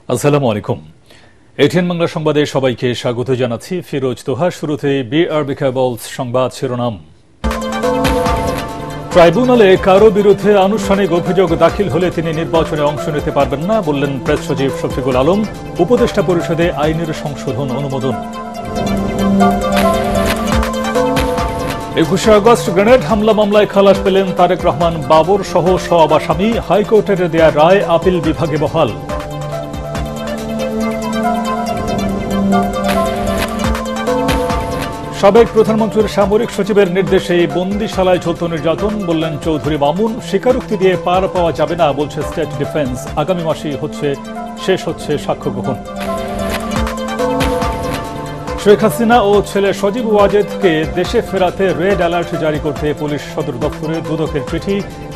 আসসালামু আলাইকুম। এটিএন বাংলা সংবাদে সবাইকে স্বাগত জানাচ্ছি। ফিরোজ তোহা। শুরুতে বিআরবি কেবলস সংবাদ শিরোনাম। ট্রাইব্যুনালে কারো বিরুদ্ধে আনুষ্ঠানিক অভিযোগ দাখিল হলে তিনি নির্বাচনে অংশ নিতে পারবেন না, বললেন প্রেস সচিব শফিকুল আলম। উপদেষ্টা পরিষদে আইনের সংশোধন অনুমোদন। 21শে আগস্ট গ্রেনেড হামলা মামলায় খালাস পেলেন তারেক রহমান বাবর সহ সব আসামি। হাইকোর্টের দেয়া রায় আপিল বিভাগে বহাল। সাবেক প্রধানমন্ত্রীর সামরিক সচিবের নির্দেশে বন্দিশালায় চলত নির্যাতন, বললেন চৌধুরী মামুন। স্বীকারোক্তি দিয়ে পার পাওয়া যাবে না, বলছে স্টেট ডিফেন্স। আগামী মাসেই শেষ হচ্ছে সাক্ষ্য গ্রহণ। শেখ হাসিনা ও ছেলে সজীব ওয়াজেদকে দেশে ফেরাতে রেড অ্যালার্ট জারি করতে পুলিশ সদর দপ্তরে দুদকের চিঠি।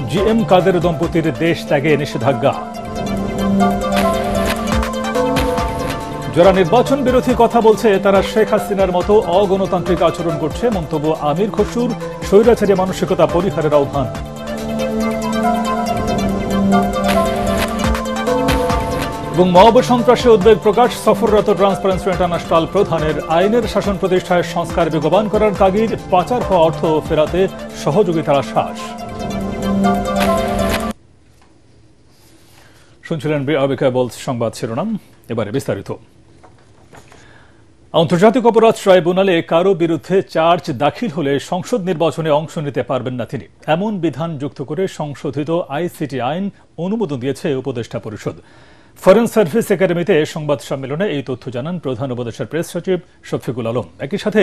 জিএম কাদের দম্পতির দেশ ত্যাগে নিষেধাজ্ঞা। যারা নির্বাচন বিরোধী কথা বলছে তারা শেখ হাসিনার মতো অগণতান্ত্রিক আচরণ করছে, মন্তব্য আমির খসরুর। স্বৈরাচারী মানসিকতা পরিহারের আহ্বান। এবং মব সন্ত্রাসে উদ্বেগ প্রকাশ। সফররত ট্রান্সপারেন্সি ইন্টারন্যাশনাল প্রধানের আইনের শাসন প্রতিষ্ঠায় সংস্কার বেগবান করার তাগিদ। পাচার হওয়া অর্থ ফেরাতে সহযোগিতার আশ্বাস। শুনছিলেন বিআরবি কেবলস সংবাদ শিরোনাম। এবারে বিস্তারিত। আন্তর্জাতিক অপরাধ ট্রাইব্যুনালে কারো বিরুদ্ধে চার্জ দাখিল হলে সংসদ নির্বাচনে অংশ নিতে পারবেন না তিনি, এমন বিধান যুক্ত করে সংশোধিত আইসিটি আইন অনুমোদন দিয়েছে উপদেষ্টা পরিষদ। ফরেন সার্ভিস একাডেমিতে সংবাদ সম্মেলনে এই তথ্য জানান প্রধান উপদেষ্টার প্রেস সচিব শফিকুল আলম। একই সাথে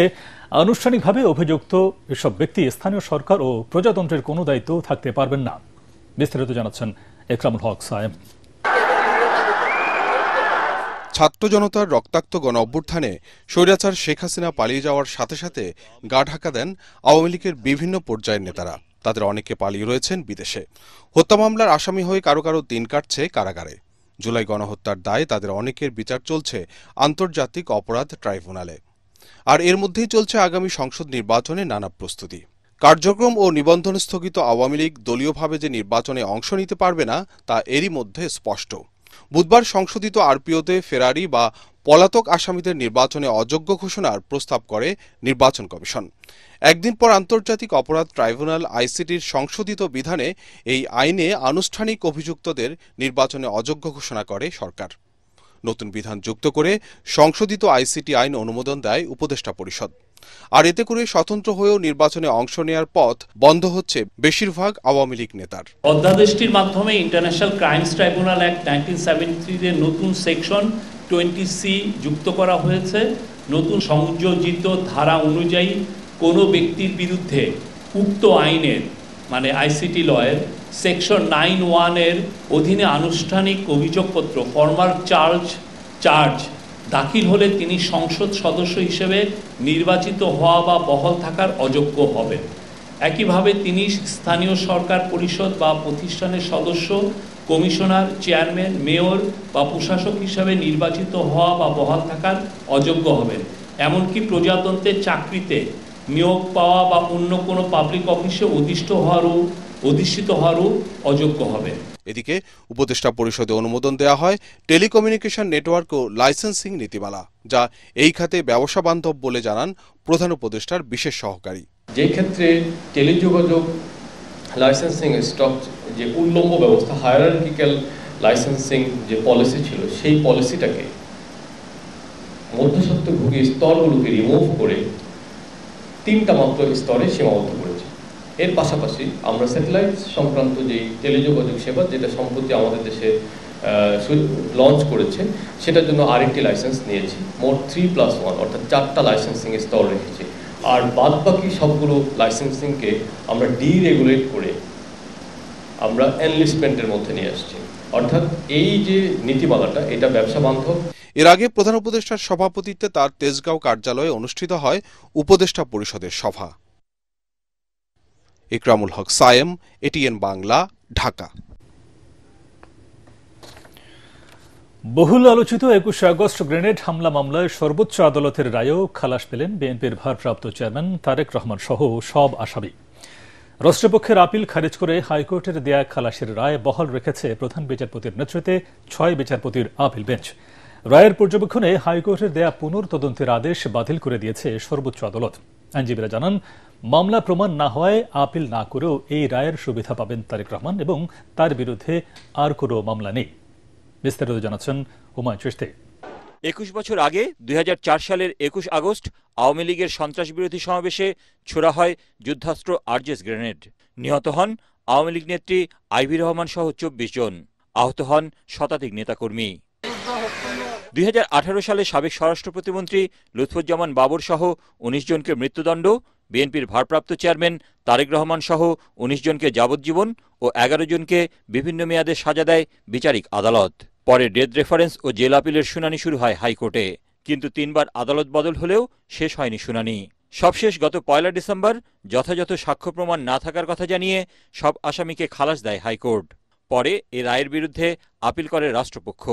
আনুষ্ঠানিকভাবে অভিযুক্ত এসব ব্যক্তি স্থানীয় সরকার ও প্রজাতন্ত্রের কোনো দায়িত্ব থাকতে পারবেন না। বিস্তারিত জানাচ্ছেন একরামুল হক সায়েম। ছাত্র জনতার রক্তাক্ত গণ অভ্যুত্থানে স্বৈরাচার শেখ হাসিনা পালিয়ে যাওয়ার সাথে সাথে গা ঢাকা দেন আওয়ামী লীগের বিভিন্ন পর্যায়ের নেতারা। তাদের অনেকে পালিয়ে রয়েছেন বিদেশে। হত্যা মামলার আসামি হয়ে কারো কারো দিন কাটছে কারাগারে। জুলাই গণহত্যার দায়ে তাদের অনেকের বিচার চলছে আন্তর্জাতিক অপরাধ ট্রাইব্যুনালে। আর এর মধ্যেই চলছে আগামী সংসদ নির্বাচনে নানা প্রস্তুতি। কার্যক্রম ও নিবন্ধন স্থগিত আওয়ামী লীগ দলীয়ভাবে যে নির্বাচনে অংশ নিতে পারবে না তা এরই মধ্যে স্পষ্ট। বুধবার সংশোধিত আরপিওতে ফেরারি বা পলাতক আসামিদের নির্বাচনে অযোগ্য ঘোষণার প্রস্তাব করে নির্বাচন কমিশন। একদিন পর আন্তর্জাতিক অপরাধ ট্রাইব্যুনাল আইসিটির সংশোধিত বিধানে এই আইনে আনুষ্ঠানিক অভিযুক্তদের নির্বাচনে অযোগ্য ঘোষণা করে সরকার। নতুন বিধান যুক্ত করে সংশোধিত আইসিটি আইন অনুমোদন দেয় উপদেষ্টা পরিষদ। আর এতে করে স্বতন্ত্র হয়েও নির্বাচনে অংশ নেওয়ার পথ বন্ধ হচ্ছে বেশিরভাগ আওয়ামী লীগ নেতার। অধ্যাদেশটির মাধ্যমে ইন্টারন্যাশনাল ক্রাইমস ট্রাইব্যুনাল অ্যাক্ট 1973 এর নতুন সেকশন 20C যুক্ত করা হয়েছে। নতুন সংযোজিত ধারা অনুযায়ী কোনো ব্যক্তির বিরুদ্ধে উক্ত আইনের মানে আইসিটি লয়ের সেকশন 9(1) এর অধীনে আনুষ্ঠানিক অভিযোগপত্র ফর্মাল চার্জ দাখিল হলে তিনি সংসদ সদস্য হিসেবে নির্বাচিত হওয়া বা বহাল থাকার অযোগ্য হবেন। একইভাবে তিনি স্থানীয় সরকার পরিষদ বা প্রতিষ্ঠানের সদস্য, কমিশনার, চেয়ারম্যান, মেয়র বা প্রশাসক হিসেবে নির্বাচিত হওয়া বা বহাল থাকার অযোগ্য হবেন। এমনকি প্রজাতন্ত্রের চাকরিতে নিয়োগ পাওয়া বা অন্য কোনো পাবলিক অফিসে অধিষ্ঠিত হওয়ারও অযোগ্য হবে। এদিকে উপদেষ্টা পরিষদে অনুমোদন দেওয়া হয় টেলিকমিউনিকেশন নেটওয়ার্ক ও লাইসেন্সিং নীতিমালা, যা এই খাতে ব্যবসা বান্ধব বলে জানান প্রধান উপদেষ্টার বিশেষ সহকারী। যে ক্ষেত্রে টেলিযোগাযোগ লাইসেন্সিং স্টক যে উল্লম্ব ব্যবস্থা, হায়ারার্কিক্যাল লাইসেন্সিং যে পলিসি ছিল, সেই পলিসিটাকে মধ্যস্বত্বভোগী স্তরগুলোকে রিমুভ করে 3টা মাত্র স্তরে সীমাবদ্ধ করেছে। এর পাশাপাশি আমরা স্যাটেলাইট সংক্রান্ত যে টেলিযোগাযোগ সেবা, যেটা সম্প্রতি আমাদের দেশে লঞ্চ করেছে, সেটার জন্য আরেকটি লাইসেন্স নিয়েছি। মোট 3+1 অর্থাৎ 4টা লাইসেন্সিং স্তর রেখেছি। আর বাদ বাকি সবগুলো লাইসেন্সিংকে আমরা ডিরেগুলেট করে আমরা এনলিস্টমেন্টের মধ্যে নিয়ে আসছি। অর্থাৎ এই যে নীতিমালাটা, এটা ব্যবসা বান্ধব। এর আগে প্রধান উপদেষ্টার সভাপতিত্বে তার তেজগাঁও কার্যালয়ে অনুষ্ঠিত হয় উপদেষ্টা পরিষদের সভা। একরামুল হক সায়েম, এটিএন বাংলা, ঢাকা। বহুল আলোচিত 21শে আগস্ট গ্রেনেড হামলা মামলায় সর্বোচ্চ আদালতের রায়েও খালাস পেলেন বিএনপির ভারপ্রাপ্ত চেয়ারম্যান তারেক রহমান সহ সব আসামি। রাষ্ট্রপক্ষের আপিল খারিজ করে হাইকোর্টের দেয়া খালাসের রায় বহাল রেখেছে প্রধান বিচারপতির নেতৃত্বে 6 বিচারপতির আপিল বেঞ্চ। রায়ের পর্যবেক্ষণে হাইকোর্টের দেয়া পুনর্তদন্তের আদেশ বাতিল করে দিয়েছে সর্বোচ্চ আদালত। আইনজীবীরা জানান, মামলা প্রমাণ না হওয়ায় আপিল না করেও এই রায়ের সুবিধা পাবেন তারেক রহমান এবং তার বিরুদ্ধে আর কোনো মামলা নেই। বিস্তারিত জানাচ্ছেন হুমায়ুন চিশতি। 21 বছর আগে 2004 সালের 21 আগস্ট আওয়ামী লীগের সন্ত্রাস বিরোধী সমাবেশে ছোড়া হয় যুদ্ধাস্ত্র আরজেস গ্রেনেড। নিহত হন আওয়ামী লীগ নেত্রী আইভি রহমান সহ 24 জন, আহত হন শতাধিক নেতাকর্মী। 2018 সালে সাবেক স্বরাষ্ট্র প্রতিমন্ত্রী লুৎফুজ্জামান বাবর সহ 19 জনকে মৃত্যুদণ্ড, বিএনপির ভারপ্রাপ্ত চেয়ারম্যান তারেক রহমান সহ 19 জনকে যাবজ্জীবন ও 11 জনকে বিভিন্ন মেয়াদে সাজা দেয় বিচারিক আদালত। পরে ডেথ রেফারেন্স ও জেল আপিলের শুনানি শুরু হয় হাইকোর্টে, কিন্তু 3 বার আদালত বদল হলেও শেষ হয়নি শুনানি। সবশেষ গত 1 ডিসেম্বর যথাযথ সাক্ষ্য প্রমাণ না থাকার কথা জানিয়ে সব আসামিকে খালাস দেয় হাইকোর্ট। পরে এ রায়ের বিরুদ্ধে আপিল করে রাষ্ট্রপক্ষ।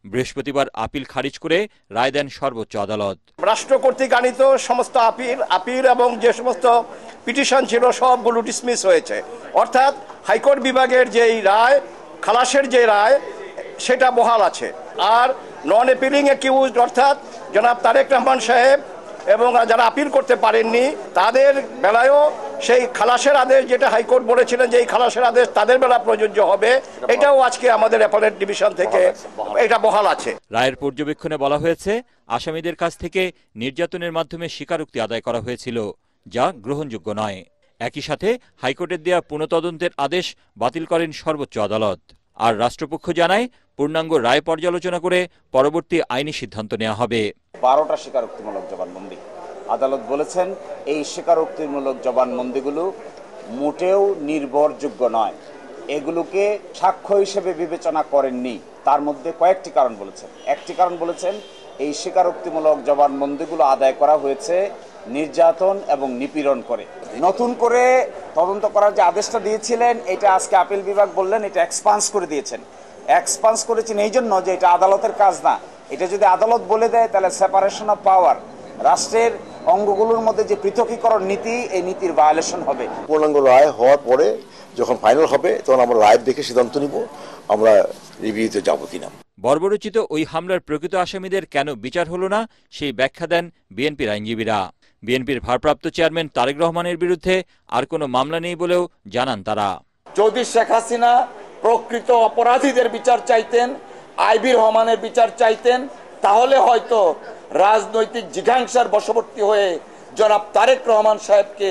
বৃহস্পতিবার আপিল খারিজ করে রায় দেন সর্বোচ্চ আদালত। রাষ্ট্র কর্তৃক আনিত সমস্ত আপিল এবং যে সমস্ত পিটিশন ছিল সবগুলো ডিসমিস হয়েছে, অর্থাৎ হাইকোর্ট বিভাগের যেই রায়, খালাসের যে রায়, সেটা বহাল আছে। আর নন অ্যাপিলিং অ্যাকিউজড অর্থাৎ জনাব তারেক রহমান সাহেব এবং যারা আপিল করতে পারেননি তাদের বেলায়ও সেই খালাসের আদেশ, যেটা হাইকোর্ট বলেছিলেন যে এই খালাসের আদেশ তাদের বেলা প্রযোজ্য হবে, এটাও আজকে আমাদের অ্যাপেলেট ডিভিশন থেকে এটা বহাল আছে। রায়ের পর্যবেক্ষণে বলা হয়েছে, আসামিদের কাছ থেকে নির্যাতনের মাধ্যমে স্বীকারোক্তি আদায় করা হয়েছিল, যা গ্রহণযোগ্য নয়। একই সাথে হাইকোর্টের দেয়া পুনঃতদন্তের আদেশ বাতিল করেন সর্বোচ্চ আদালত। আর রাষ্ট্রপক্ষ জানায়, পূর্ণাঙ্গ রায় পর্যালোচনা করে পরবর্তী আইনি সিদ্ধান্ত নেওয়া হবে। 12টা স্বীকারোক্তিমূলক জবানবন্দি, আদালত বলেছেন এই স্বীকারোক্তিমূলক জবানবন্দিগুলো মোটেও নির্ভরযোগ্য নয়, এগুলোকে সাক্ষ্য হিসেবে বিবেচনা করেননি। তার মধ্যে কয়েকটি কারণ বলেছেন। একটি কারণ বলেছেন, এই স্বীকারোক্তিমূলক জবানবন্দিগুলো আদায় করা হয়েছে নির্যাতন এবং নিপীড়ন করে। নতুন করে তদন্ত করার যে আদেশটা দিয়েছিলেন, এটা আজকে আপিল বিভাগ বললেন এটা এক্সপান্স করে দিয়েছেন। এক্সপান্স করেছেন এই জন্য যে এটা আদালতের কাজ না। এটা যদি আদালত বলে দেয় তাহলে সেপারেশন অফ পাওয়ার, রাষ্ট্রের অঙ্গগুলোর মধ্যে যে পৃথকীকরণ নীতি, এই নীতির ভায়োলেশন হবে। পূর্ণাঙ্গ রায় হওয়ার পরে যখন ফাইনাল হবে তখন আমরা রায় দেখে সিদ্ধান্ত নিব আমরা রিভিউতে যাব কিনা। বর্বরোচিত ওই হামলার প্রকৃত আসামিদের কেন বিচার হলো না, সেই ব্যাখ্যা দেন বিএনপির আইনজীবীরা। বিএনপির ভারপ্রাপ্ত চেয়ারম্যান তারেক রহমানের বিরুদ্ধে আর কোনো মামলা নেই বলেও জানান তারা। যদি শেখ হাসিনা প্রকৃত অপরাধীদের বিচার চাইতেন, আইভি রহমানের বিচার চাইতেন, তাহলে হয়তো রাজনৈতিক জিঘাংসার বশবর্তী হয়ে জনাব তারেক রহমান সাহেবকে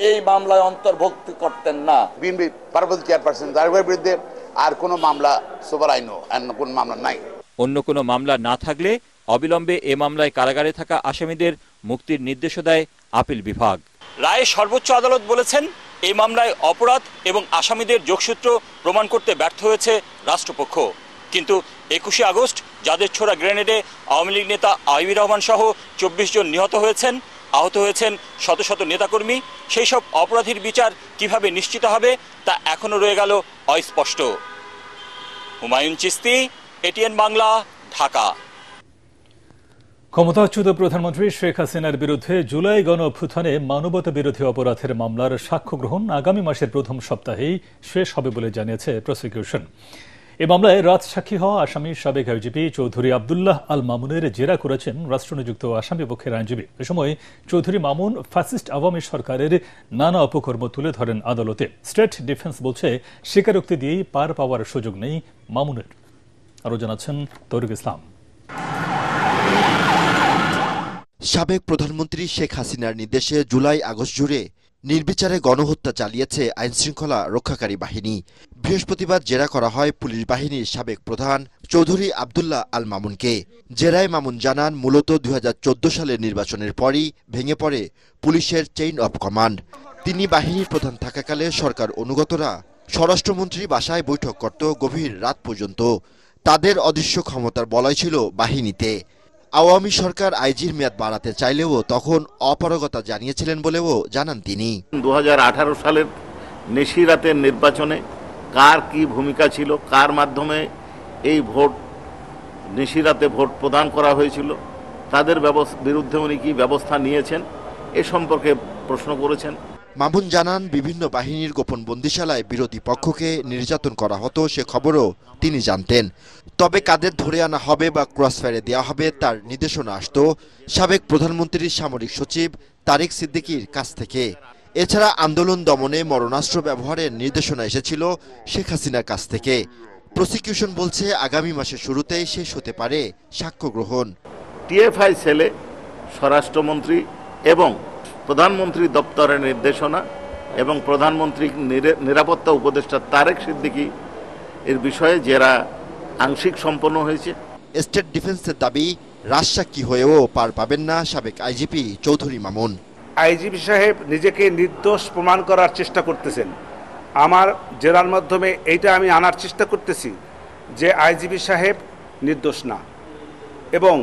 এই মামলায় অন্তর্ভুক্ত করতেন না। বিএনপি ভারপ্রাপ্ত চেয়ারপারসন তারেকের বিরুদ্ধে আর কোনো মামলা সুপার আইনও কোন মামলা নাই। অন্য কোনো মামলা না থাকলে অবিলম্বে এ মামলায় কারাগারে থাকা আসামিদের মুক্তির নির্দেশও দেয় আপিল বিভাগ। রায়ে সর্বোচ্চ আদালত বলেছেন, এই মামলায় অপরাধ এবং আসামিদের যোগসূত্র প্রমাণ করতে ব্যর্থ হয়েছে রাষ্ট্রপক্ষ। কিন্তু 21 আগস্ট যাদের ছোড়া গ্রেনেডে আওয়ামী লীগ নেতা আইভি রহমান সহ 24 জন নিহত হয়েছেন, আহত হয়েছেন শত শত নেতাকর্মী, সেই সব অপরাধীর বিচার কিভাবে নিশ্চিত হবে তা এখনো রয়ে গেল অস্পষ্ট। হুমায়ুন চিশতি, এটিএন বাংলা, ঢাকা। ক্ষমতাচ্যুত প্রধানমন্ত্রী শেখ হাসিনার বিরুদ্ধে জুলাই গণ অভ্যুত্থানে মানবতা বিরোধী অপরাধের মামলার সাক্ষ্য গ্রহণ আগামী মাসের প্রথম সপ্তাহেই শেষ হবে বলে জানিয়েছে প্রসিকিউশন। এ মামলায় রাজসাক্ষী হওয়া আসামি সাবেক আইজিপি চৌধুরী আবদুল্লাহ আল মামুনের জেরা করেছেন রাষ্ট্রনিযুক্ত আসামি পক্ষের আইনজীবী। এ সময় চৌধুরী মামুন ফ্যাসিস্ট আওয়ামী সরকারের নানা অপকর্ম তুলে ধরেন আদালতে। স্টেট ডিফেন্স বলছে, স্বীকারোক্তি দিয়েই পার পাওয়ার সুযোগ নেই মামুনের। আরও জানাচ্ছেন তরিক ইসলাম। সাবেক প্রধানমন্ত্রী শেখ হাসিনার নির্দেশে জুলাই আগস্ট জুড়ে নির্বিচারে গণহত্যা চালিয়েছে আইনশৃঙ্খলা রক্ষাকারী বাহিনী। বৃহস্পতিবার জেরা করা হয় পুলিশ বাহিনীর সাবেক প্রধান চৌধুরী আবদুল্লাহ আল মামুনকে। জেরায় মামুন জানান, মূলত 2014 সালের নির্বাচনের পরই ভেঙে পড়ে পুলিশের চেইন অব কমান্ড। তিনি বাহিনীর প্রধান থাকাকালে সরকার অনুগতরা স্বরাষ্ট্রমন্ত্রী বাসায় বৈঠক করত গভীর রাত পর্যন্ত। তাদের অদৃশ্য ক্ষমতার বলয় ছিল বাহিনীতে। আওয়ামী সরকার আইজির মেয়াদ বাড়াতে চাইলেও তখন অপারগতা জানিয়েছিলেন বলেও জানান তিনি। 2018 সালের নিশিরাতের নির্বাচনে কার কি ভূমিকা ছিল, কার মাধ্যমে এই ভোট নিশিরাতে ভোট প্রদান করা হয়েছিল, তাদের বিরুদ্ধে উনি কি ব্যবস্থা নিয়েছেন এ সম্পর্কে প্রশ্ন করেছেন। মামুন জানান, বিভিন্ন বাহিনীর গোপন বন্দিশালায় বিরোধী পক্ষকে নির্যাতন করা হতো সে খবরও তিনি জানতেন। তবে কাদের ধরে আনা হবে বা ক্রসফায়ারে দেওয়া হবে তার নির্দেশনা আসত সাবেক প্রধানমন্ত্রীর সামরিক সচিব তারেক সিদ্দিকীর কাছ থেকে। এছাড়া আন্দোলন দমনে মরণাস্ত্র ব্যবহারের নির্দেশনা এসেছিল শেখ হাসিনার কাছ থেকে। প্রসিকিউশন বলছে আগামী মাসের শুরুতেই শেষ হতে পারে সাক্ষ্য গ্রহণ। টিএফআই সেলে স্বরাষ্ট্রমন্ত্রী এবং প্রধানমন্ত্রী দপ্তরের নির্দেশনা এবং প্রধানমন্ত্রী নিরাপত্তা উপদেষ্টা তারেক সিদ্দিকী এর বিষয়ে জেরা আংশিক সম্পন্ন হয়েছে। স্টেট ডিফেন্সের দাবি, রাজসাক্ষী হয়েও পার পাবেন না সাবেক আইজিপি চৌধুরী মামুন। আইজিপি সাহেব নিজেকে নির্দোষ প্রমাণ করার চেষ্টা করতেছেন। আমার জেরার মাধ্যমে এইটা আমি আনার চেষ্টা করতেছি যে আইজিপি সাহেব নির্দোষ না, এবং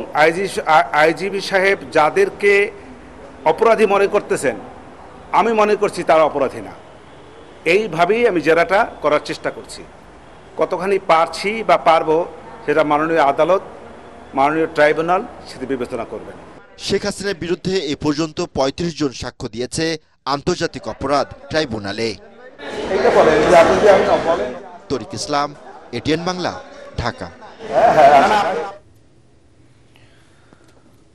আইজিপি সাহেব যাদেরকে অপরাধী মনে করতেছেন আমি মনে করছি তারা অপরাধী না। এইভাবেই আমি জেরাটা করার চেষ্টা করছি। কতখানি পারছি বা পারবো সেটা মাননীয় আদালত, মাননীয় ট্রাইব্যুনাল সেটা বিবেচনা করবেন। শেখ হাসিনার বিরুদ্ধে এ পর্যন্ত ৩৫ জন সাক্ষ্য দিয়েছে আন্তর্জাতিক অপরাধ ট্রাইব্যুনালে। তরিক ইসলাম, এটিএন বাংলা, ঢাকা।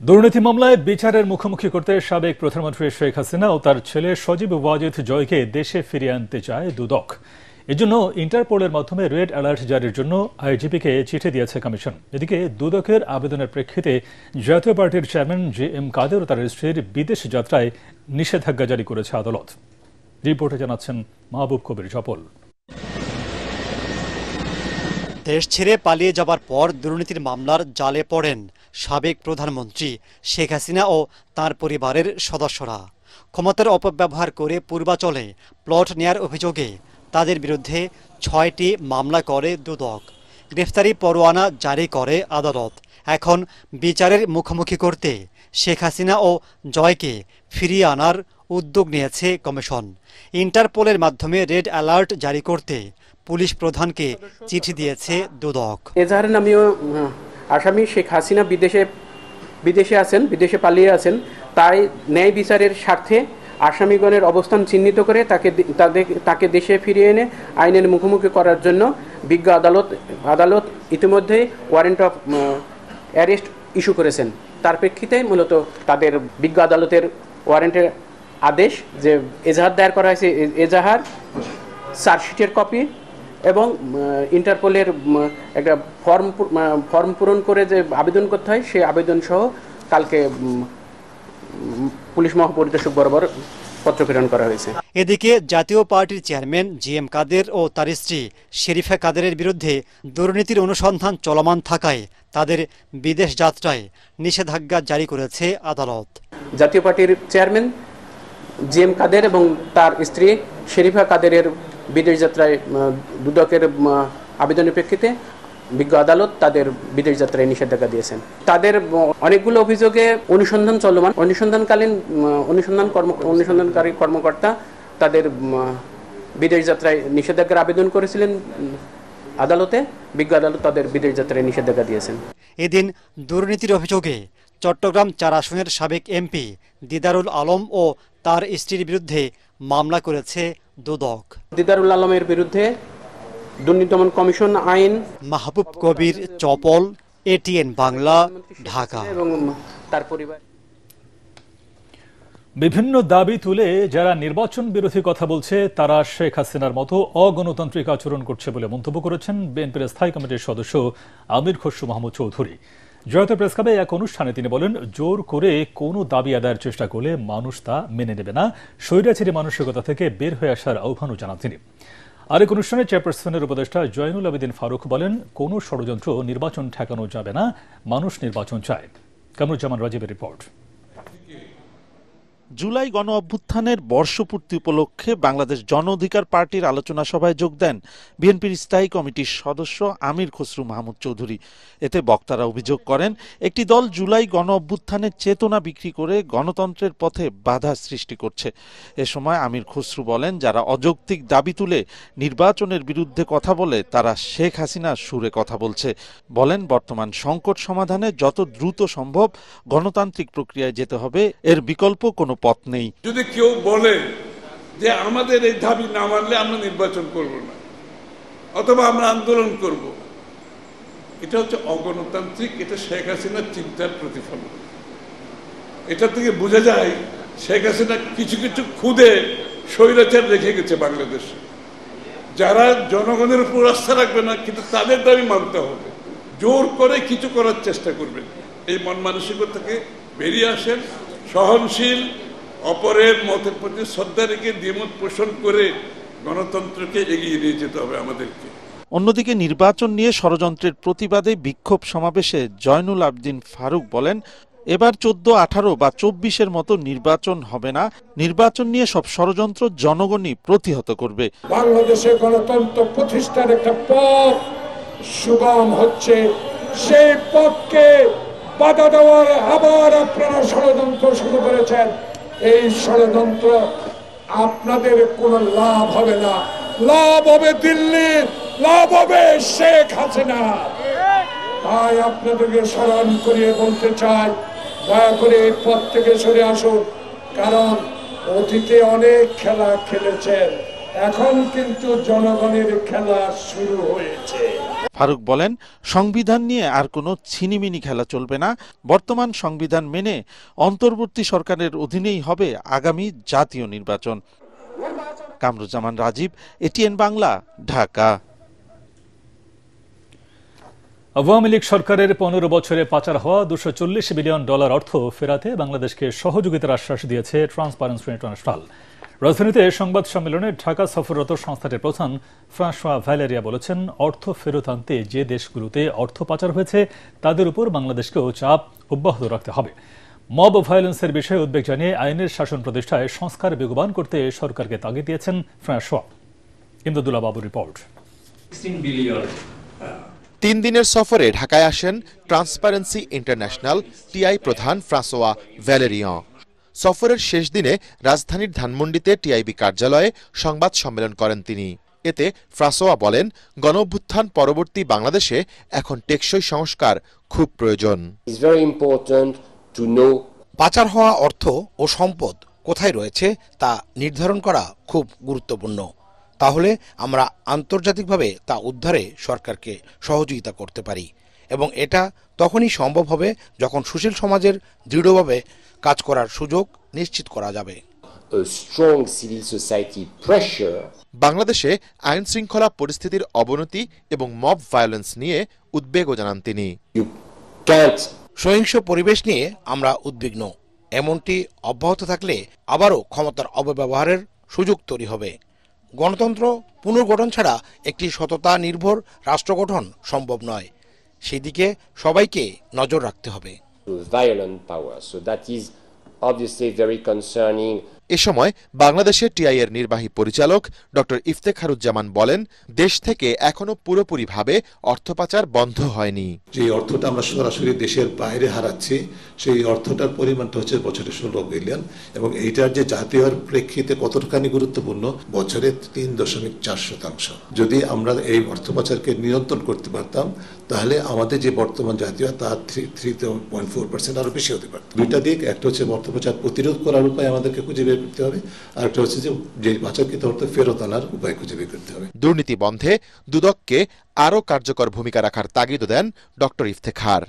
দুর্নীতি মামলায় বিচারের মুখোমুখি করতে সাবেক প্রধানমন্ত্রী শেখ হাসিনা ও তার ছেলে সজীব ওয়াজেদ জয়কে দেশে ফিরিয়ে আনতে চায় দুদক। এজন্য ইন্টারপোলের মাধ্যমে রেড অ্যালার্ট জারির জন্য আইজিপিকে চিঠি দিয়েছে কমিশন। এদিকে দুদকের আবেদনের প্রেক্ষিতে জাতীয় পার্টির চেয়ারম্যান JM কাদের ও তার স্ত্রীর বিদেশ যাত্রায় নিষেধাজ্ঞা জারি করেছে আদালত। রিপোর্টে জানাচ্ছেন মাহবুব কবির জপল। দেশ ছেড়ে পালিয়ে যাবার পর দুর্নীতির মামলার জালে পড়েন সাবেক প্রধানমন্ত্রী শেখ হাসিনা ও তার পরিবারের সদস্যরা। ক্ষমতার অপব্যবহার করে পূর্বাচলে প্লট নেয়ার অভিযোগে তাদের বিরুদ্ধে ৬টি মামলা করে দুদক। গ্রেফতারি পরোয়ানা জারি করে আদালত। এখন বিচারের মুখোমুখি করতে শেখ হাসিনা ও জয়কে ফিরিয়ে আনার উদ্যোগ নিয়েছে কমিশন। ইন্টারপোলের মাধ্যমে রেড অ্যালার্ট জারি করতে পুলিশ প্রধানকে চিঠি দিয়েছে দুদক। এজাহারের নামীয় আসামি শেখ হাসিনা বিদেশে আছেন, বিদেশে পালিয়ে আছেন। তাই ন্যায় বিচারের স্বার্থে আসামিগণের অবস্থান চিহ্নিত করে তাকে দেশে ফিরিয়ে এনে আইনের মুখোমুখি করার জন্য বিজ্ঞ আদালত ইতিমধ্যে ওয়ারেন্ট অফ অ্যারেস্ট ইস্যু করেছেন। তার প্রেক্ষিতে মূলত তাদের বিজ্ঞ আদালতের ওয়ারেন্টের আদেশ যে এজাহার দায়ের করা হয়েছে, এজাহার, চার্জশিটের কপি এবং ইন্টারপোলের একটা ফর্ম পূরণ করে যে আবেদন করতে হয় সেই আবেদন সহ কালকে পুলিশ মহাপরিদর্শক বরাবর পত্র প্রেরণ করা হয়েছে। এদিকে জাতীয় পার্টির চেয়ারম্যান JM কাদের ও তার স্ত্রী শেরিফা কাদেরের বিরুদ্ধে দুর্নীতির অনুসন্ধান চলমান থাকায় তাদের বিদেশ যাত্রায় নিষেধাজ্ঞা জারি করেছে আদালত। জাতীয় পার্টির চেয়ারম্যান JM কাদের এবং তার স্ত্রী শেরিফা কাদেরের বিদেশ যাত্রায় দুদকের আবেদনের প্রেক্ষিতে বিজ্ঞ আদালত তাদের বিদেশ যাত্রায় নিষেধাজ্ঞা দিয়েছেন। তাদের অনেকগুলো অভিযোগে অনুসন্ধান চলমান। অনুসন্ধানকারী কর্মকর্তা তাদের বিদেশ যাত্রায় নিষেধাজ্ঞার আবেদন করেছিলেন আদালতে। বিজ্ঞ আদালত তাদের বিদেশ যাত্রায় নিষেধাজ্ঞা দিয়েছেন। এদিন দুর্নীতির অভিযোগে চট্টগ্রাম ৪ আসনের সাবেক MP দিদারুল আলম ও তার স্ত্রীর বিরুদ্ধে মামলা করেছে দুদক। দিদারুল আলমের বিরুদ্ধে দুর্নীতি দমন কমিশন আইন। মাহবুব কবির চপল, ATN বাংলা, ঢাকা। এবং তার পরিবার। বিভিন্ন দাবি তুলে যারা নির্বাচন বিরোধী কথা বলছে তারা শেখ হাসিনার মতো অগণতান্ত্রিক আচরণ করছে বলে মন্তব্য করেছেন বিএনপির স্থায়ী কমিটির সদস্য আমির খসরু মাহমুদ চৌধুরী। জয়তে প্রেস ক্লাবে এক অনুষ্ঠানে তিনি বলেন, জোর করে কোনো দাবি আদায়ের চেষ্টা করলে মানুষ তা মেনে নেবে না। স্বৈরাচারী মানসিকতা থেকে বের হয়ে আসার আহ্বানও জানান তিনি। আরেক অনুষ্ঠানে চেয়ারপারসনের উপদেষ্টা জয়নুল আবেদিন ফারুক বলেন, কোনো ষড়যন্ত্র নির্বাচন ঠেকানো যাবে না, মানুষ নির্বাচন চায়। কামরুজ্জামান রাজীবের রিপোর্ট। জুলাই গণ অভ্যুত্থানের বর্ষপূর্তি উপলক্ষে বাংলাদেশ জন অধিকার পার্টির আলোচনা সভায় যোগ দেন বিএনপির স্থায়ী কমিটির সদস্য আমির খসরু মাহমুদ চৌধুরী। এতে বক্তারা অভিযোগ করেন, একটি দল জুলাই গণ অভ্যুত্থানের চেতনা বিক্রি করে গণতন্ত্রের পথে বাধা সৃষ্টি করছে। এ সময় আমির খসরু বলেন, যারা অযৌক্তিক দাবি তুলে নির্বাচনের বিরুদ্ধে কথা বলে তারা শেখ হাসিনার সুরে কথা বলছে। বলেন, বর্তমান সংকট সমাধানে যত দ্রুত সম্ভব গণতান্ত্রিক প্রক্রিয়ায় যেতে হবে, এর বিকল্প কোনো পথ নেই। যদি কেউ বলে যে আমাদের এই দাবি না মানলে আমরা নির্বাচন করব না, অথবা আমরা আন্দোলন করব। এটা হচ্ছে অগণতান্ত্রিক, এটা শেখ হাসিনার চিন্তার প্রতিফলন। এটা থেকে বোঝা যায় শেখ হাসিনা কিছু কিছু খুদে স্বৈরাচার রেখে গেছে বাংলাদেশে, যারা জনগণের উপর আস্থা রাখবে না, কিন্তু তাদের দাবি মানতে হবে, জোর করে কিছু করার চেষ্টা করবেন। এই মন মানসিকতা থেকে বেরিয়ে আসেন, সহনশীল, অপরের মতের প্রতি শ্রদ্ধা রেখে দ্বিমত পোষণ করে গণতন্ত্রকে এগিয়ে নিয়ে যেতে হবে আমাদেরকে। অন্যদিকে নির্বাচন নিয়ে ষড়যন্ত্রের প্রতিবাদে বিক্ষোভ সমাবেশে জয়নুল আবদিন ফারুক বলেন, এবার 14, 18 বা 24-এর মতো নির্বাচন হবে না, নির্বাচন নিয়ে সব ষড়যন্ত্র জনগণই প্রতিহত করবে। বাংলাদেশে গণতন্ত্র প্রতিষ্ঠার একটা পথ সুগম হচ্ছে, সেই পথকে বাধা দেওয়ার আবার আপনারা ষড়যন্ত্র শুরু করেছেন। এই ষড়যন্ত্র আপনাদের কোনো লাভ হবে না, লাভ হবে দিল্লির, লাভ হবে শেখ হাসিনা। তাই আপনাদেরকে স্মরণ করিয়ে বলতে চাই, দয়া করে এই পথ থেকে সরে আসুন, কারণ অতীতে অনেক খেলা খেলেছেন, এখন কিন্তু জনগণের খেলা শুরু হয়েছে। ফারুক বলেন, সংবিধান নিয়ে আর কোনো ছিনিমিনি খেলা চলবে না, বর্তমান সংবিধান মেনে অন্তর্বর্তী সরকারের অধীনেই হবে আগামী জাতীয় নির্বাচন। কামরুজ্জামান রাজীব, এটিএন বাংলা, ঢাকা। আওয়ামী লীগ সরকারের 15 বছরে পাচার হওয়া $240 বিলিয়ন অর্থ ফেরাতে বাংলাদেশকে সহযোগিতার আশ্বাস দিয়েছে ট্রান্সপারেন্সি ইন্টারন্যাশনাল। রাজধানীতে সংবাদ সম্মেলনে ঢাকা সফররত সংস্থাটির প্রধান ফ্রাঁসোয়া ভ্যালেরিয়া বলেছেন, অর্থ ফেরত আনতে যে দেশগুলোতে অর্থ পাচার হয়েছে তাদের উপর বাংলাদেশকেও চাপ অব্যাহত রাখতে হবে। মব ভায়োলেন্সের বিষয়ে উদ্বেগ জানিয়ে আইনের শাসন প্রতিষ্ঠায় সংস্কার বেগবান করতে সরকারকে তাগিদ দিয়েছেন ফ্রাঁসোয়া। ইমদাদুল্লাহ বাবুর রিপোর্ট। 3 দিনের সফরে ঢাকায় আসেন ট্রান্সপারেন্সি ইন্টারন্যাশনাল টিআই প্রধান ফ্রাঁসোয়া ভ্যালেরিয়া। সফরের শেষ দিনে রাজধানীর ধানমন্ডিতে টিআইবি কার্যালয়ে সংবাদ সম্মেলন করেন তিনি। এতে ফ্রাঁসোয়া বলেন, গণঅভ্যুত্থান পরবর্তী বাংলাদেশে এখন টেকসই সংস্কার খুব প্রয়োজন। পাচার হওয়া অর্থ ও সম্পদ কোথায় রয়েছে তা নির্ধারণ করা খুব গুরুত্বপূর্ণ। তাহলে আমরা আন্তর্জাতিকভাবে তা উদ্ধারে সরকারকে সহযোগিতা করতে পারি, এবং এটা তখনই সম্ভব হবে যখন সুশীল সমাজের দৃঢ়ভাবে কাজ করার সুযোগ নিশ্চিত করা যাবে। বাংলাদেশে আইন শৃঙ্খলা পরিস্থিতির অবনতি এবং মব ভায়োলেন্স নিয়ে উদ্বেগও জানান তিনি। সহিংস পরিবেশ নিয়ে আমরা উদ্বিগ্ন। এমনটি অব্যাহত থাকলে আবারও ক্ষমতার অপব্যবহারের সুযোগ তৈরি হবে। গণতন্ত্র পুনর্গঠন ছাড়া একটি সততা নির্ভর রাষ্ট্র গঠন সম্ভব নয়, সেদিকে সবাইকে নজর রাখতে হবে। এ সময় বাংলাদেশের টিআই এর নির্বাহী পরিচালক ডক্টর ইফতেখারুজ্জামান বলেন, দেশ থেকে এখনো পুরোপুরিভাবে অর্থ পাচার বন্ধ হয়নি। যে অর্থটা আমরা সরাসরি দেশের বাইরে হারাচ্ছি, সেই অর্থটার পরিমাণটা হচ্ছে বছরে 16 বিলিয়ন, এবং এইটার যে জাতীয় প্রেক্ষিতে কতখানি গুরুত্বপূর্ণ, বছরে 3.4%। যদি আমরা এই অর্থ পাচারকে নিয়ন্ত্রণ করতে পারতাম, তাহলে আমাদের যে বর্তমান জাতীয় তার 3.4% আরো বেশি হতে পারত। দুইটা দিক, একটা হচ্ছে অর্থ পাচার প্রতিরোধ করার উপায় আমাদেরকে খুঁজে বের করতে হবে, আর একটা হচ্ছে যে পাচারকৃত অর্থ ফেরত আনার উপায় খুঁজে বের করতে হবে। দুর্নীতি বন্ধে দুদককে আরও কার্যকর ভূমিকা রাখার তাগিদ দেন ডক্টর ইফতেখার।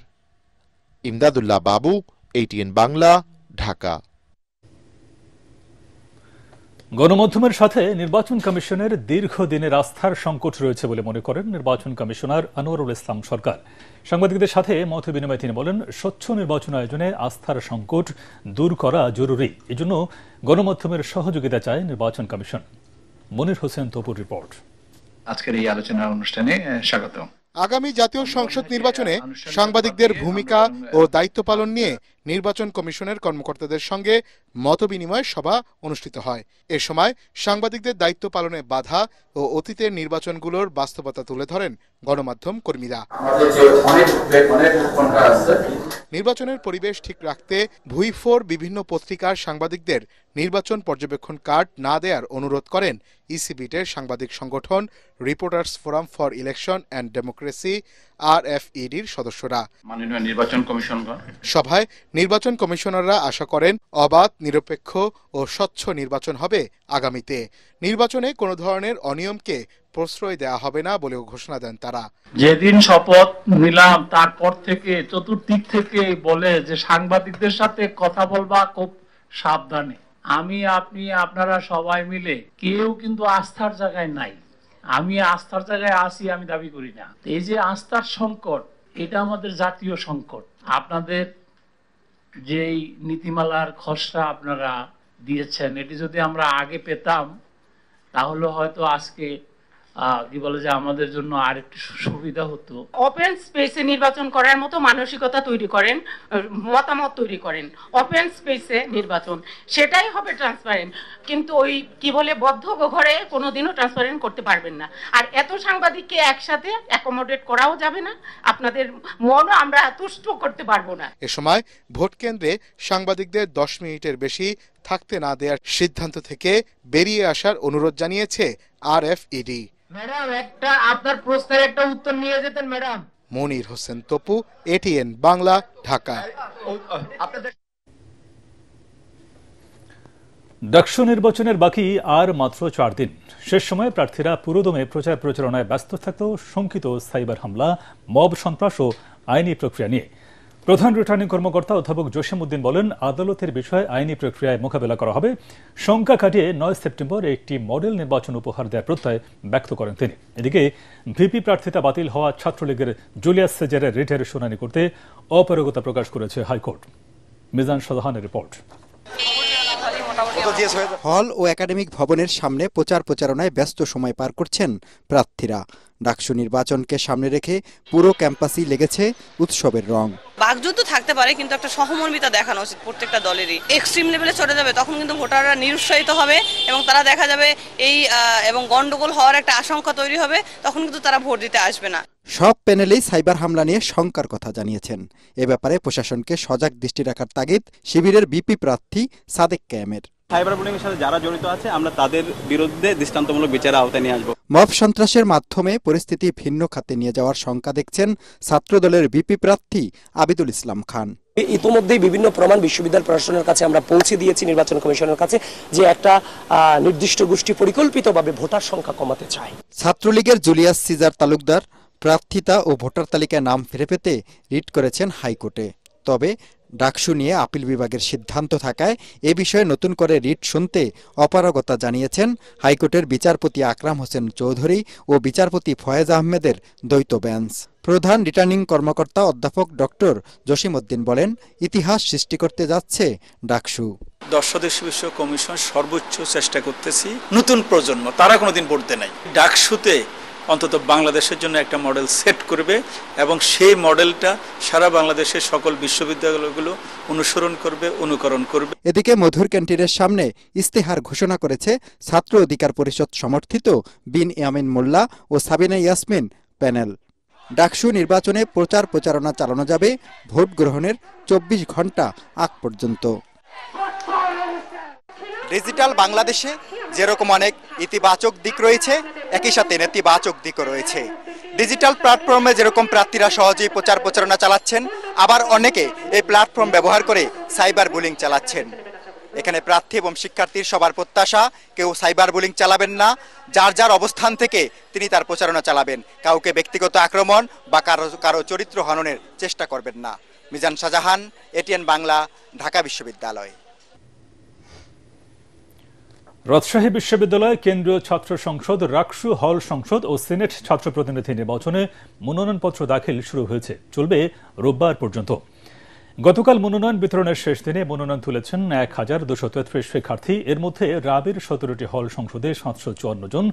ইমদাদুল্লাহ বাবু, এটিএন বাংলা, ঢাকা। গণমাধ্যমের সাথে নির্বাচন কমিশনের দীর্ঘদিনের আস্থার সংকট রয়েছে বলে মনে করেন নির্বাচন কমিশনার আনোয়ারুল ইসলাম সরকার। সাংবাদিকদের সাথে মত বিনিময়ে তিনি বলেন, স্বচ্ছ নির্বাচন আয়োজনে আস্থার সংকট দূর করা জরুরি, এজন্য গণমাধ্যমের সহযোগিতা চায় নির্বাচন কমিশন। মনির হোসেন তপুর রিপোর্ট। আজকের এই আলোচনা অনুষ্ঠানে স্বাগত। আগামী জাতীয় সংসদ নির্বাচনে সাংবাদিকদের ভূমিকা ও দায়িত্ব পালন নিয়ে নির্বাচন কমিশনের কর্মকর্তাদের সঙ্গে মতবিনিময় সভা অনুষ্ঠিত হয়। এ সময় সাংবাদিকদের দায়িত্ব পালনে বাধা ও অতীতের নির্বাচনগুলোর বাস্তবতা তুলে ধরেন গণমাধ্যম কর্মীরা। নির্বাচনের পরিবেশ ঠিক রাখতে ভুইফোর বিভিন্ন পত্রিকার সাংবাদিকদের নির্বাচন পর্যবেক্ষণ কার্ড না দেওয়ার অনুরোধ করেন ইসিবিটের সাংবাদিক সংগঠন reporters forum for election and democracy RFEDর সদস্যরা। মাননীয় নির্বাচন কমিশন সভায় নির্বাচন কমিশনাররা আশা করেন অবাধ, নিরপেক্ষ ও স্বচ্ছ নির্বাচন হবে আগামীতে। নির্বাচনে কোনো ধরনের অনিয়মকে প্রশ্রয় দেওয়া হবে না বলেও ঘোষণা দেন তারা। যেদিন শপথ নিলাম তারপর থেকে চতুর্দিক থেকে বলে যে সাংবাদিকদের সাথে কথা বলবা খুব সাবধানে। আমি, আপনি, আপনারা সবাই মিলে কেউ কিন্তু আস্থার জায়গায় নাই। আমি আস্থার জায়গায় আসি আমি দাবি করি না। এই যে আস্থার সংকট, এটা আমাদের জাতীয় সংকট। আপনাদের যেই নীতিমালার খসড়া আপনারা দিয়েছেন, এটি যদি আমরা আগে পেতাম তাহলে হয়তো আজকে কি বলে যে আমাদের জন্য আরেকটু সুবিধা হতো। ওপেন স্পেসে নির্বাচন করার মতো মানসিকতা তৈরি করেন, মতামত তৈরি করেন। ওপেন স্পেসে নির্বাচন, সেটাই হবে ট্রান্সপারেন্ট। কিন্তু ওই কি বলে বদ্ধ ঘরে কোনোদিনও ট্রান্সপারেন্ট করতে পারবেন না। আর এত সাংবাদিককে একসাথে অ্যাকোমোডেট করাও যাবে না, আপনাদের মনও আমরা তুষ্ট করতে পারবো না। এ সময় ভোট কেন্দ্রে সাংবাদিকদের 10 মিনিটের বেশি থাকতে না দেওয়ার সিদ্ধান্ত থেকে বেরিয়ে আসার অনুরোধ জানিয়েছে RFED। ম্যাডাম, একটা আপনার প্রশ্নের একটা উত্তর নিয়ে যেতেন ম্যাডাম। মনির হোসেন তপু, ATN বাংলা, ঢাকা। ডাকসু নির্বাচনের বাকি আর মাত্র 4 দিন। শেষ সময়ে প্রার্থীরা পুরোদমে প্রচার প্রচারণায় ব্যস্ত থাকতেও শঙ্কিত সাইবার হামলা, মব সন্ত্রাস ও আইনি প্রক্রিয়া নিয়ে প্রধান রিটার্নিং কর্মকর্তা অধ্যাপক জসিমউদ্দিন বলেন, আদালতের বিষয়ে আইনি প্রক্রিয়ায় মোকাবেলা করা হবে। শঙ্কা কাটিয়ে 9 সেপ্টেম্বর একটি মডেল নির্বাচন উপহার দেওয়ার প্রত্যয় ব্যক্ত করেন তিনি। এদিকে ভিপি প্রার্থিতা বাতিল হওয়া ছাত্রলীগের জুলিয়াস সেজারের রিটের শুনানি করতে অপারগতা প্রকাশ করেছে হাইকোর্ট। মিজান শাহজাহানের রিপোর্ট। হল ও একাডেমিক ভবনের সামনে প্রচার প্রচারণায় ব্যস্ত সময় পার করছেন প্রার্থীরা। ডাকসু নির্বাচনকে সামনে রেখে পুরো ক্যাম্পাসই লেগেছে উৎসবের রং। বাকযুদ্ধ থাকতে পারে, কিন্তু একটা সহমর্মিতা দেখানো উচিত প্রত্যেকটা দলেরই। এক্সট্রিম লেভেলে চলে যাবে তখন কিন্তু ভোটাররা নিরুৎসাহিত হবে এবং তারা দেখা যাবে এবং গন্ডগোল হওয়ার একটা আশঙ্কা তৈরি হবে, তখন কিন্তু তারা ভোট দিতে আসবে না। সব প্যানেলেই সাইবার হামলা নিয়ে শঙ্কার কথা জানিয়েছেন। এ ব্যাপারে প্রশাসনকে সজাগ দৃষ্টি রাখার তাগিদ শিবিরের বিপি প্রার্থী সাদেক কায়েমের। সাইবার বুলিং এর সাথে যারা জড়িত আছে আমরা তাদের বিরুদ্ধে দৃষ্টান্তমূলক বিচারের আওতায় নিয়ে আসব। মব সন্ত্রাসের মাধ্যমে পরিস্থিতি ভিন্ন খাতে নিয়ে যাওয়ার শঙ্কা দেখছেন ছাত্রদলের বিপি প্রার্থী আবিদুল ইসলাম খান। ইতিমধ্যেই বিভিন্ন প্রমাণ বিশ্ববিদ্যালয় প্রশাসনের কাছে আমরা পৌঁছে দিয়েছি, নির্বাচন কমিশনের কাছে, যে একটা নির্দিষ্ট গোষ্ঠী পরিকল্পিতভাবে ভোটার সংখ্যা কমাতে চায়। ছাত্রলীগের জুলিয়াস সিজার তালুকদার প্রার্থিতা ও ভোটার তালিকায় নাম ফিরে পেতে রিট করেছেন হাইকোর্টে। তবে ডাকসু নিয়ে আপিল বিভাগের সিদ্ধান্ত থাকায় এ বিষয়ে নতুন করে রিট শুনতে অপারগতা জানিয়েছেন হাইকোর্টের বিচারপতি আকরাম হোসেন চৌধুরী ও বিচারপতি ফয়েজ আহমেদের দ্বৈত বেঞ্চ। প্রধান রিটার্নিং কর্মকর্তা অধ্যাপক ডক্টর জসিমউদ্দিন বলেন, ইতিহাস সৃষ্টি করতে যাচ্ছে ডাকসু। 10 সদস্য বিষয়ক কমিশন সর্বোচ্চ চেষ্টা করতেছি, নতুন প্রজন্ম তারা কোনোদিন পড়তে নাই, ডাকসুতে অন্তত বাংলাদেশের জন্য একটা মডেল সেট করবে এবং সেই মডেলটা সারা বাংলাদেশের সকল বিশ্ববিদ্যালয়গুলো অনুসরণ করবে, অনুকরণ করবে। এদিকে মধুর ক্যান্টিনের সামনে ইস্তেহার ঘোষণা করেছে ছাত্র অধিকার পরিষদ সমর্থিত বিন ইয়ামিন মোল্লা ও সাবিনা ইয়াসমিন প্যানেল। ডাকসু নির্বাচনে প্রচার প্রচারণা চালানো যাবে ভোট গ্রহণের 24 ঘন্টা আগ পর্যন্ত। ডিজিটাল বাংলাদেশে যেরকম অনেক ইতিবাচক দিক রয়েছে, একই সাথে নেতিবাচক দিকও রয়েছে। ডিজিটাল প্ল্যাটফর্মে যেরকম প্রার্থীরা সহজেই প্রচার প্রচারণা চালাচ্ছেন, আবার অনেকে এই প্ল্যাটফর্ম ব্যবহার করে সাইবার বুলিং চালাচ্ছেন। এখানে প্রার্থী এবং শিক্ষার্থীর সবার প্রত্যাশা, কেউ সাইবার বুলিং চালাবেন না, যার যার অবস্থান থেকে তিনি তার প্রচারণা চালাবেন, কাউকে ব্যক্তিগত আক্রমণ বা কারো চরিত্র হননের চেষ্টা করবেন না। মিজান শাহজাহান, ATN বাংলা, ঢাকা বিশ্ববিদ্যালয়। রাজশাহী বিশ্ববিদ্যালয় কেন্দ্রীয় ছাত্র সংসদ, রাকসু হল সংসদ ও সিনেট ছাত্র প্রতিনিধি নির্বাচনে মনোনয়নপত্র দাখিল শুরু হয়েছে, চলবে রোববার পর্যন্ত। গতকাল মনোনয়ন বিতরণের শেষ দিনে মনোনয়ন তুলেছেন 1233 শিক্ষার্থী। এর মধ্যে রাবির 17টি হল সংসদে 754 জন,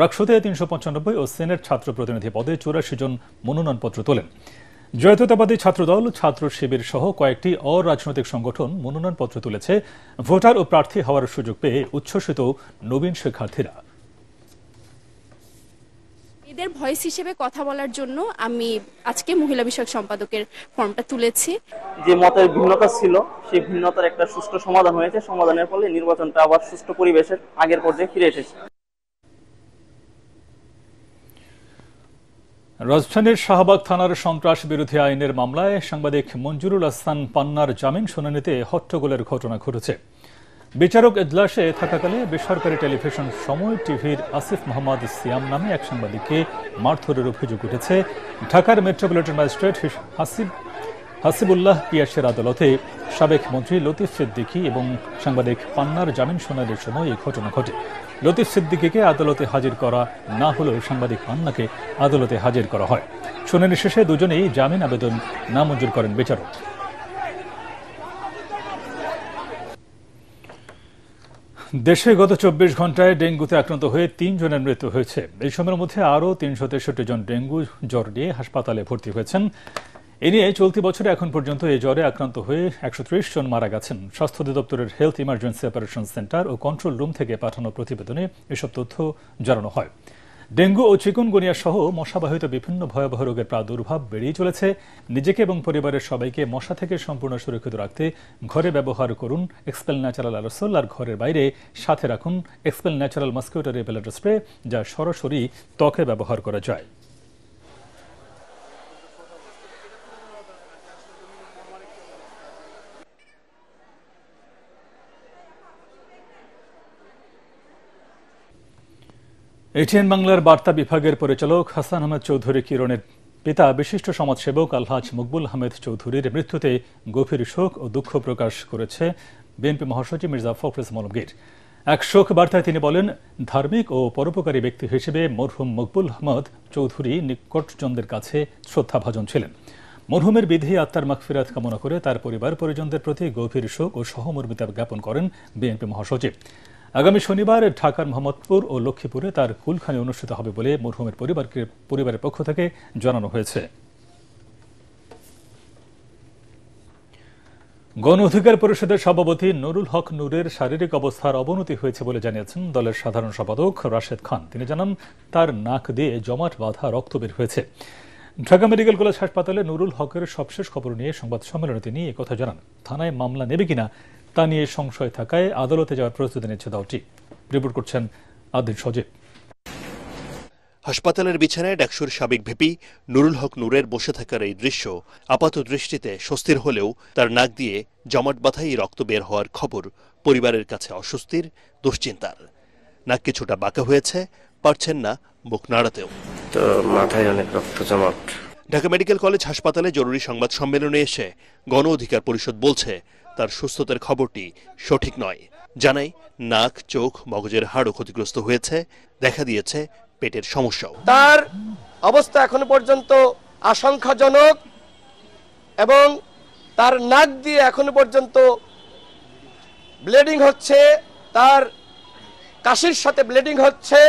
রাকসুতে 395 ও সিনেট ছাত্র প্রতিনিধি পদে 84 জন মনোনয়নপত্র তোলেন। জাতীয়তাবাদী ছাত্রদল, ছাত্র শিবির সহ কয়েকটি অরাজনৈতিক সংগঠন মনোনয়নপত্র তুলেছে। ভোটার ও প্রার্থী হওয়ার সুযোগ পেয়ে উচ্ছ্বসিত নবীন শিক্ষার্থীরা। এদের ভয়েস হিসেবে কথা বলার জন্য আমি আজকে মহিলা বিষয়ক সম্পাদকের ফর্মটা তুলেছি। যে মতের ভিন্নতা ছিল সেই ভিন্নতার একটা সুষ্ঠু সমাধান হয়েছে, সমাধানের ফলে নির্বাচনটা আবার সুষ্ঠু পরিবেশের আগের পর্যায়ে ফিরে এসেছে। রাজধানীর শাহবাগ থানার সন্ত্রাস বিরোধী আইনের মামলায় সাংবাদিক মঞ্জুরুল আহসান পান্নার জামিন শুনানিতে হট্টগোলের ঘটনা ঘটেছে। বিচারক এজলাসে থাকাকালে বেসরকারি টেলিভিশন সময় টিভির আসিফ মোহাম্মদ সিয়াম নামে এক সাংবাদিককে মারধরের অভিযোগ উঠেছে। ঢাকার মেট্রোপলিটন ম্যাজিস্ট্রেট হাসিবুল্লাহ পিয়াসের আদালতে সাবেক মন্ত্রী লতিফ সিদ্দিকী এবং সাংবাদিক পান্নার জামিন শুনানির সময় এই ঘটনা ঘটে। লতিফ সিদ্দিকীকে আদালতে হাজির করা না হলেও সাংবাদিক পান্নাকে আদালতে হাজির করা হয়। শুনানি শেষে দুজনেই জামিন আবেদন নামঞ্জুর করেন বিচারক। দেশে গত 24 ঘন্টায় ডেঙ্গুতে আক্রান্ত হয়ে 3 জনের মৃত্যু হয়েছে। এই সময়ের মধ্যে আরও 363 জন ডেঙ্গু জ্বর নিয়ে হাসপাতালে ভর্তি হয়েছেন। এ নিয়ে চলতি বছরে এখন পর্যন্ত এই জ্বরে আক্রান্ত হয়ে 130 জন মারা গেছেন। স্বাস্থ্য অধিদপ্তরের হেলথ ইমার্জেন্সি অপারেশন সেন্টার ও কন্ট্রোল রুম থেকে পাঠানো প্রতিবেদনে এসব তথ্য জানানো হয়। ডেঙ্গু ও চিকুনগুনিয়া সহ মশাবাহিত বিভিন্ন ভয়াবহ রোগের প্রাদুর্ভাব বেড়েই চলেছে। নিজেকে এবং পরিবারের সবাইকে মশা থেকে সম্পূর্ণ সুরক্ষিত রাখতে ঘরে ব্যবহার করুন এক্সপেল ন্যাচারাল অ্যারোসল, আর ঘরের বাইরে সাথে রাখুন expel natural mosquito repellent spray, যা সরাসরি ত্বকে ব্যবহার করা যায়। এটিএন বাংলার বার্তা বিভাগের পরিচালক হাসান আহমেদ চৌধুরী কিরণের পিতা বিশিষ্ট সমাজসেবক আলহাজ মকবুল আহমেদ চৌধুরীর মৃত্যুতে গভীর শোক ও দুঃখ প্রকাশ করেছে বিএনপি মহাসচিব মির্জা ফখরুল ইসলাম আলমগীর। এক শোক বার্তায় তিনি বলেন, ধার্মিক ও পরোপকারী ব্যক্তি হিসেবে মরহুম মকবুল আহমদ চৌধুরী নিকটজনদের কাছে শ্রদ্ধাভাজন ছিলেন। মরহুমের বিধি আত্মার মাগফিরাত কামনা করে তার পরিবার পরিজনদের প্রতি গভীর শোক ও সহমর্মিতা জ্ঞাপন করেন বিএনপি মহাসচিব। আগামী শনিবার ঢাকার মোহাম্মদপুর ও লক্ষ্মীপুরে তার কুলখানি অনুষ্ঠিত হবে বলে মরহুমের পরিবারের পক্ষ থেকে জানানো হয়েছে। গণ অধিকার পরিষদের সভাপতি নুরুল হক নূরের শারীরিক অবস্থার অবনতি হয়েছে বলে জানিয়েছেন দলের সাধারণ সম্পাদক রাশেদ খান। তিনি জানান, তার নাক দিয়ে জমাট বাঁধা রক্ত বের হয়েছে। ঢাকা মেডিকেল কলেজ হাসপাতালে নুরুল হকের সবশেষ খবর নিয়ে সংবাদ সম্মেলনে তিনি একথা জানান। থানায় মামলা নেবে কিনা তা নিয়ে সংশয় থাকায় আদালতে যাওয়ার প্রস্তুতি নিচ্ছে দলটি। রিপোর্ট করছেন আদিল সজীব। হাসপাতালের বিছানায় ডাকসুর সাবেক ভিপি নুরুল হক নূরের বসে থাকার এই দৃশ্য আপাত দৃষ্টিতে স্বস্তির হলেও তার নাক দিয়ে জমাট বাঁধাই রক্ত বের হওয়ার খবর পরিবারের কাছে অস্বস্তির, দুশ্চিন্তার। নাক কিছুটা বাঁকা হয়েছে, পারছেন না মুখ নাড়াতেও। তো মাথায় অনেক রক্ত জমাট। ঢাকা মেডিকেল কলেজ হাসপাতালে জরুরি সংবাদ সম্মেলনে এসে গণ অধিকার পরিষদ বলছে তার সুস্থতার খবরটি সঠিক নয়। জানাই, নাক, চোখ, মগজের হাড়ও ক্ষতিগ্রস্ত হয়েছে, দেখা দিয়েছে পেটের সমস্যাও। তার অবস্থা এখনো পর্যন্ত আশঙ্কাজনক এবং তার নাক দিয়ে এখনো পর্যন্ত ব্লিডিং হচ্ছে, তার কাশির সাথে ব্লিডিং হচ্ছে।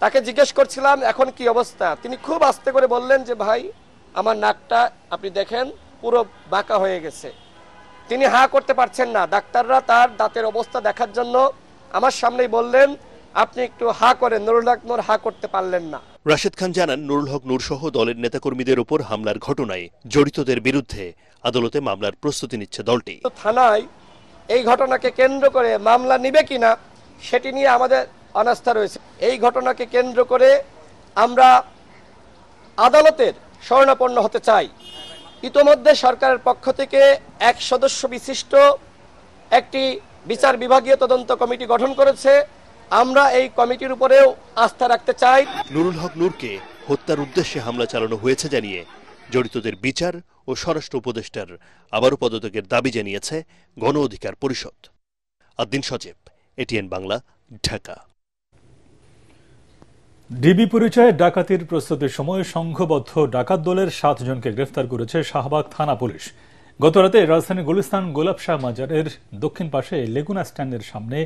তাকে জিজ্ঞেস করছিলাম এখন কি অবস্থা, তিনি খুব আস্তে করে বললেন যে ভাই আমার নাকটা আপনি দেখেন পুরো বাঁকা হয়ে গেছে। তিনি হা করতে পারছেন না। ডাক্তাররা তার দাঁতের অবস্থা দেখার জন্য আমার সামনেই বললেন আপনি একটু হা করেন। নুরুল হক নূর হা করতে পারলেন না। রাশেদ খান জানান, নুরুল হক নূর সহ দলের নেতাকর্মীদের উপর হামলার ঘটনায় জড়িতদের বিরুদ্ধে আদালতে মামলার প্রস্তুতি নিচ্ছে দলটি। থানায় এই ঘটনাকে কেন্দ্র করে মামলা নিবে কিনা সেটি নিয়ে আমাদের অনাস্থা রয়েছে। এই ঘটনাকে কেন্দ্র করে আমরা আদালতের শরণাপন্ন হতে চাই। ইতোমধ্যে সরকারের পক্ষ থেকে এক সদস্য বিশিষ্ট একটি বিচার বিভাগীয় তদন্ত কমিটি গঠন করেছে। আমরা এই কমিটির উপরেও আস্থা রাখতে চাই। নুরুল হক নূরকে হত্যার উদ্দেশ্যে হামলা চালানো হয়েছে জানিয়ে জড়িতদের বিচার ও স্বরাষ্ট্র উপদেষ্টার আবারও পদত্যাগের দাবি জানিয়েছে গণ অধিকার পরিষদ। আদিন সজীব, এটিএন বাংলা, ঢাকা। ডিবি পরিচয়ে ডাকাতির প্রস্তুতির সময় সংঘবদ্ধ ডাকাত দলের 7 জনকে গ্রেফতার করেছে শাহবাগ থানা পুলিশ। গতরাতে রাজধানীর গুলিস্তান গোলাপ শাহ মাজারের দক্ষিণ পাশে লেগুনা স্ট্যান্ডের সামনে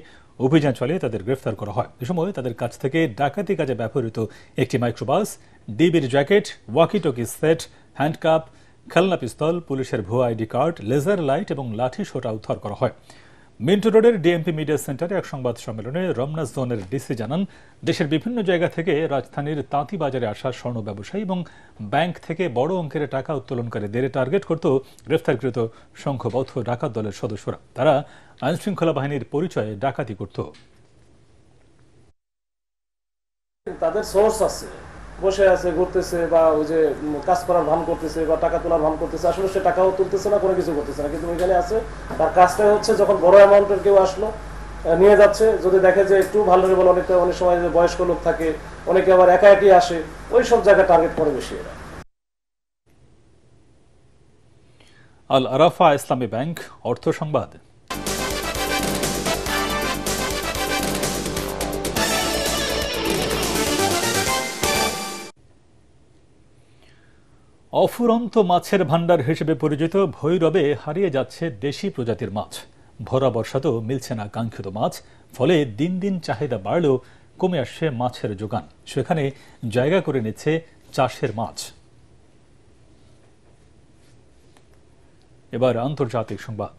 অভিযান চালিয়ে তাদের গ্রেফতার করা হয়। এ সময় তাদের কাছ থেকে ডাকাতি কাজে ব্যবহৃত একটি মাইক্রোবাস, ডিবির jacket, walkie talkie set, handcuff, খেলনা পিস্তল, পুলিশের ভুয়া আইডি কার্ড, লেজার লাইট এবং লাঠি সোটা উদ্ধার করা হয়। মিন্টো রোডের ডিএমপি মিডিয়া সেন্টারে এক সংবাদ সম্মেলনে রমনা জোনের ডিসি জানান, দেশের বিভিন্ন জায়গা থেকে রাজধানীর তাঁতি বাজারে আসা স্বর্ণ ব্যবসায়ী এবং ব্যাংক থেকে বড় অঙ্কের টাকা উত্তোলনকারীদের টার্গেট করত গ্রেফতারকৃত সংঘবদ্ধ ডাকাত দলের সদস্যরা। তারা আইনশৃঙ্খলা বাহিনীর পরিচয়ে ডাকাতি করত। তাদের সোর্স আছে, বসে আছে, ঘুরতেছে, বা ওই যে কাজ করার ভান করতেছে বা টাকা তোলার ভান করতেছে, আসলে সে টাকাও তুলতেছে না, কোনো কিছু করতেছে না, কিন্তু ওইখানে আছে। তার কাজটা হচ্ছে যখন বড় অ্যামাউন্টের কেউ আসলো নিয়ে যাচ্ছে, যদি দেখে যে একটু ভালনারেবল, অনেক সময় যে বয়স্ক লোক থাকে, অনেকে আবার একা একই আসে, ওই সব জায়গায় টার্গেট করে বেশি এরা। আল আরাফা ইসলামী ব্যাংক অর্থ সংবাদ। অফুরন্ত মাছের ভান্ডার হিসেবে পরিচিত ভৈরবে হারিয়ে যাচ্ছে দেশি প্রজাতির মাছ। ভরা বর্ষাতেও মিলছে না কাঙ্ক্ষিত মাছ, ফলে দিন দিন চাহিদা বাড়লেও কমে আসছে মাছের যোগান। সেখানে জায়গা করে নিচ্ছে চাষের মাছ। এবার আন্তর্জাতিক সংবাদ।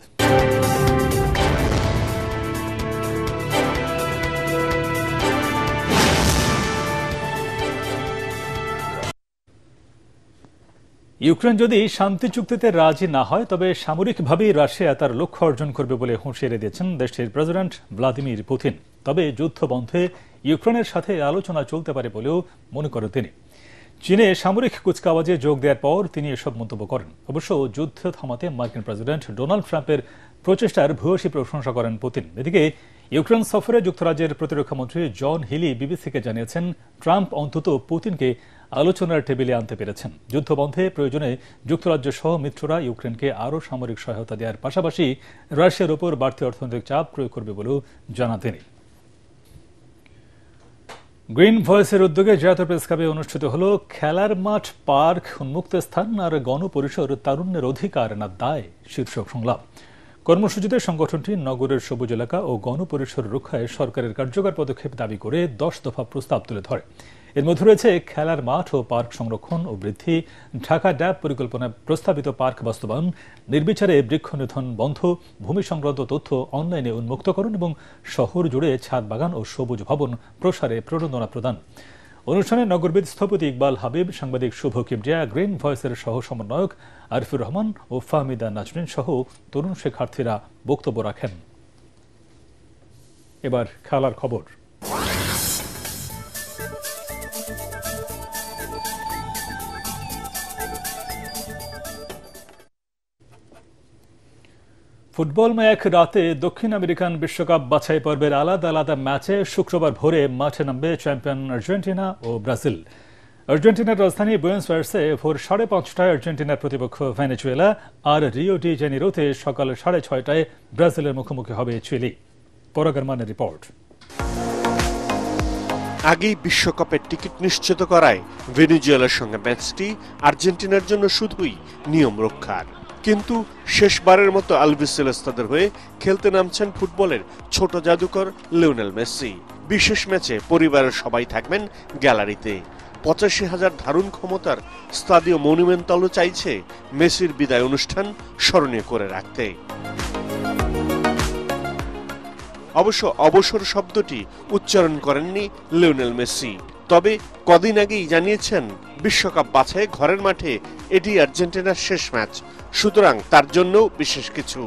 ইউক্রেন যদি শান্তি চুক্তিতে রাজি না হয় তবে সামরিকভাবেই রাশিয়া তার লক্ষ্য অর্জন করবে বলে হুঁশিয়ারি দিয়েছেন দেশটির প্রেসিডেন্ট ভ্লাদিমির পুতিন। তবে যুদ্ধ বন্ধে ইউক্রেনের সাথে আলোচনা চলতে পারে বলেও মনে করেন তিনি। চীনে সামরিক কুচকাওয়াজে যোগ দেওয়ার পর তিনি এসব মন্তব্য করেন। অবশ্য যুদ্ধ থামাতে মার্কিন প্রেসিডেন্ট ডোনাল্ড ট্রাম্পের প্রচেষ্টার ভূয়সী প্রশংসা করেন পুতিন। এদিকে ইউক্রেন সফরে যুক্তরাজ্যের প্রতিরক্ষামন্ত্রী জন হিলি বিবিসিকে জানিয়েছেন, ট্রাম্প অন্তত পুতিনকে আলোচনার টেবিলে আনতে পেরেছেন। যুদ্ধবন্ধে প্রয়োজনে যুক্তরাজ্য সহ মিত্ররা ইউক্রেনকে আরও সামরিক সহায়তা দেওয়ার পাশাপাশি রাশিয়ার উপর বাড়তি অর্থনৈতিক চাপ প্রয়োগ করবে বলেও জানান তিনি। গ্রিন ভয়েসের উদ্যোগে জাতীয় প্রেস ক্লাবে অনুষ্ঠিত হল খেলার মাঠ, পার্ক, উন্মুক্ত স্থান আর গণপরিসর তারুণ্যের অধিকার না দায় শীর্ষক সংলাপ। কর্মসূচিতে সংগঠনটি নগরের সবুজ এলাকা ও গণপরিসর রক্ষায় সরকারের কার্যকর পদক্ষেপ দাবি করে 10 দফা প্রস্তাব তুলে ধরে। এর মধ্যে রয়েছে খেলার মাঠ ও পার্ক সংরক্ষণ ও বৃদ্ধি, ঢাকা ড্যাব পরিকল্পনায় প্রস্তাবিত পার্ক বাস্তবায়ন, নির্বিচারে বৃক্ষনিধন বন্ধ, ভূমি সংক্রান্ত তথ্য অনলাইনে উন্মুক্তকরণ এবং শহর জুড়ে ছাদ বাগান ও সবুজ ভবন প্রসারে প্রণোদনা প্রদান। অনুষ্ঠানে নগরবিদ স্থপতি ইকবাল হাবিব, সাংবাদিক শুভ কিবরিয়া, গ্রিন ভয়েসের সহ সমন্বয়ক আরিফুর রহমান ও ফাহমিদা নাজরিন সহ তরুণ শিক্ষার্থীরা বক্তব্য রাখেন। এবার খেলার খবর। ফুটবল এক রাতে দক্ষিণ আমেরিকান বিশ্বকাপ বাছাই পর্বের আলাদা আলাদা ম্যাচে শুক্রবার ভোরে মাঠে নামবে চ্যাম্পিয়ন আর্জেন্টিনা ও ব্রাজিল। আর্জেন্টিনার রাজধানী বুয়েনোস আয়ার্সে ভোর 5:30টায় আর্জেন্টিনার প্রতিপক্ষ ভেনেজুয়েলা আর রিও ডি জেনিরোতে সকাল 6:30টায় ব্রাজিলের মুখোমুখি হবে চিলি। পরাগরমানের রিপোর্ট। আগেই বিশ্বকাপের টিকিট নিশ্চিত করায় ভেনেজুয়েলার সঙ্গে ম্যাচটি আর্জেন্টিনার জন্য শুধুই নিয়ম রক্ষার। কিন্তু শেষবারের মতো আলবিসেলেস্তাদের হয়ে খেলতে নামছেন ফুটবলের ছোট জাদুকর লিওনেল মেসি। বিশেষ ম্যাচে পরিবারের সবাই থাকবেন গ্যালারিতে। 85,000 ধারণ ক্ষমতার স্তাদিও মনুমেন্টালও চাইছে মেসির বিদায় অনুষ্ঠান স্মরণীয় করে রাখতে। অবশ্য অবসর শব্দটি উচ্চারণ করেননি লিওনেল মেসি। তবে কদিন আগেই জানিয়েছেন বিশ্বকাপ বাছাই ঘরের মাঠে এটি আর্জেন্টিনার শেষ ম্যাচ, সুতরাং তার জন্য বিশেষ কিছু।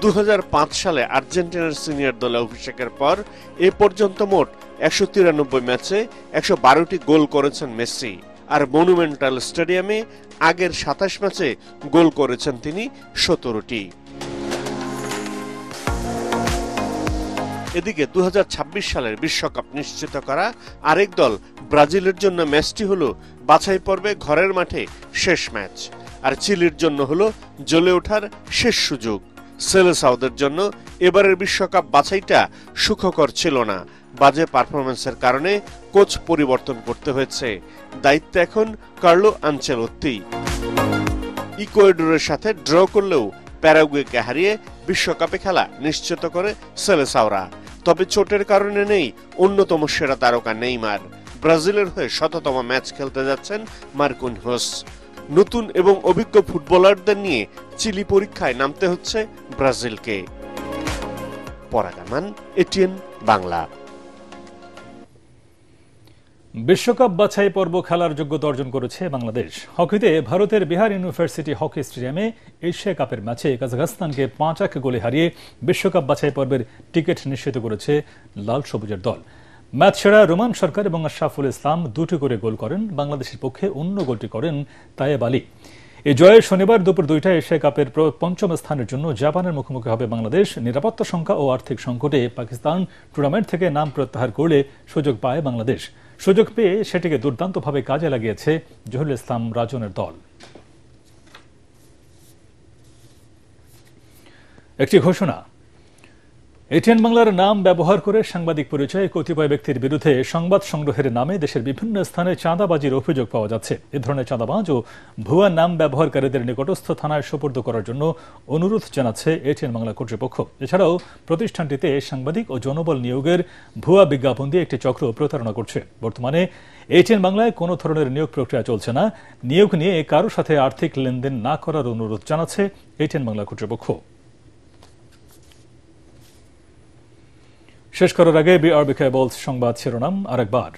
2005 সালে আর্জেন্টিনার সিনিয়র দলে অভিষেকের পর এ পর্যন্ত মোট 193 ম্যাচে 112টি গোল করেছেন মেসি। আর মনুমেন্টাল স্টেডিয়ামে আগের 27 ম্যাচে গোল করেছেন তিনি 17টি। এদিকে 2026 সালের বিশ্বকাপ নিশ্চিত করা আরেক দল ব্রাজিলের জন্য ম্যাচটি হলো বাছাই পর্বে ঘরের মাঠে শেষ ম্যাচ, আর চিলির জন্য হলো জ্বলে ওঠার শেষ সুযোগ। সেলেসাওদের জন্য এবারের বিশ্বকাপ বাছাইটা সুখকর ছিল না। বাজে পারফরমেন্সের কারণে কোচ পরিবর্তন করতে হয়েছে। দায়িত্ব এখন কার্লো আনচেলোত্তি। ইকুয়েডরের সাথে ড্র করলেও প্যারাগুয়েকে হারিয়ে বিশ্বকাপে খেলা নিশ্চিত করে সেলেসাওরা। তবে চোটের কারণে নেই অন্যতম সেরা তারকা নেইমার। ব্রাজিলের হয়ে 100তম ম্যাচ খেলতে যাচ্ছেন মার্কিনহোস। নতুন এবং অভিজ্ঞ ফুটবলারদের নিয়ে চিলি পরীক্ষায় নামতে হচ্ছে ব্রাজিলকে। পরাগামান, এটিএন বাংলা। বিশ্বকাপ বাছাই পর্ব খেলার যোগ্যতা অর্জন করেছে বাংলাদেশ। হকিতে ভারতের বিহার ইউনিভার্সিটি হকি স্টেডিয়ামে এশিয়া কাপের ম্যাচে কাজাখস্তানকে 5-1 গোলে হারিয়ে বিশ্বকাপ বাছাই পর্বের টিকিট নিশ্চিত করেছে লাল সবুজের দল। ম্যাচ সেরা রোমান সরকার এবং আশরাফুল ইসলাম দুটি করে গোল করেন। বাংলাদেশের পক্ষে অন্য গোলটি করেন তায়েব আলী। এই জয়ে শনিবার দুপুর 2টায় এশিয়া কাপের পঞ্চম স্থানের জন্য জাপানের মুখোমুখি হবে বাংলাদেশ। নিরাপত্তা শঙ্কা ও আর্থিক সংকটে পাকিস্তান টুর্নামেন্ট থেকে নাম প্রত্যাহার করলে সুযোগ পায় বাংলাদেশ। সুযোগ পেয়ে সেটিকে দুর্দান্তভাবে কাজে লাগিয়েছে জহুরুল ইসলাম রাজনের দল। একটি ঘোষণা, এটিএন বাংলার নাম ব্যবহার করে সাংবাদিক পরিচয়ে কতিপয় ব্যক্তির বিরুদ্ধে সংবাদ সংগ্রহের নামে দেশের বিভিন্ন স্থানে চাঁদাবাজির অভিযোগ পাওয়া যাচ্ছে। এ ধরনের চাঁদাবাজ ও ভুয়া নাম ব্যবহারকারীদের নিকটস্থ থানায় সোপর্দ করার জন্য অনুরোধ জানাচ্ছে এটিএন বাংলা কর্তৃপক্ষ। এছাড়াও প্রতিষ্ঠানটিতে সাংবাদিক ও জনবল নিয়োগের ভুয়া বিজ্ঞাপন দিয়ে একটি চক্র প্রতারণা করছে। বর্তমানে এটিএন বাংলায় কোনো ধরনের নিয়োগ প্রক্রিয়া চলছে না। নিয়োগ নিয়ে কারো সাথে আর্থিক লেনদেন না করার অনুরোধ জানাচ্ছে এটিএন বাংলা কর্তৃপক্ষ। শেষ করার আগে বিআরবি কেবলস সংবাদ শিরোনাম আরেকবার।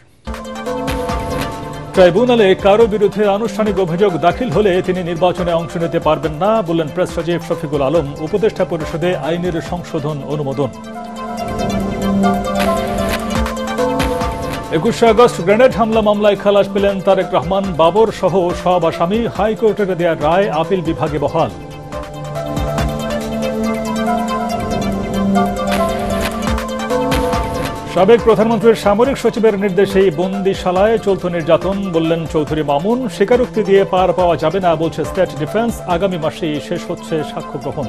ট্রাইব্যুনালে কারো বিরুদ্ধে আনুষ্ঠানিক অভিযোগ দাখিল হলে তিনি নির্বাচনে অংশ নিতে পারবেন না বললেন প্রেস সচিব শফিকুল আলম। উপদেষ্টা পরিষদে আইনের সংশোধন অনুমোদন। 21 আগস্ট গ্রেনেড হামলা মামলায় খালাস পেলেন তারেক রহমান। বাবর সহ সব আসামি। হাইকোর্টের দেয়া রায় আপিল বিভাগে বহাল। সাবেক প্রধানমন্ত্রীর সামরিক সচিবের নির্দেশেই বন্দিশালায় চলত নির্যাতন বললেন চৌধুরী মামুন। স্বীকারোক্তি দিয়ে পার পাওয়া যাবে না বলছে স্টেট ডিফেন্স। আগামী মাসেই শেষ হচ্ছে সাক্ষ্য গ্রহণ।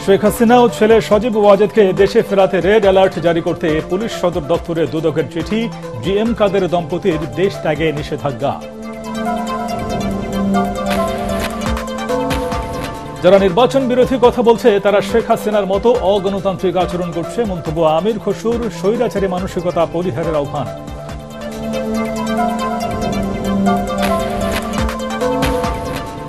শেখ হাসিনা ও ছেলে সজীব ওয়াজেদকে দেশে ফেরাতে রেড অ্যালার্ট জারি করতে পুলিশ সদর দপ্তরে দুদকের চিঠি। জিএম কাদের দম্পতির দেশ ত্যাগে নিষেধাজ্ঞা। যারা নির্বাচন বিরোধী কথা বলছে তারা শেখ হাসিনার মতো অগণতান্ত্রিক আচরণ করছে মন্তব্য আমির খসরুর। স্বৈরাচারী মানসিকতা পরিহারের আহ্বান।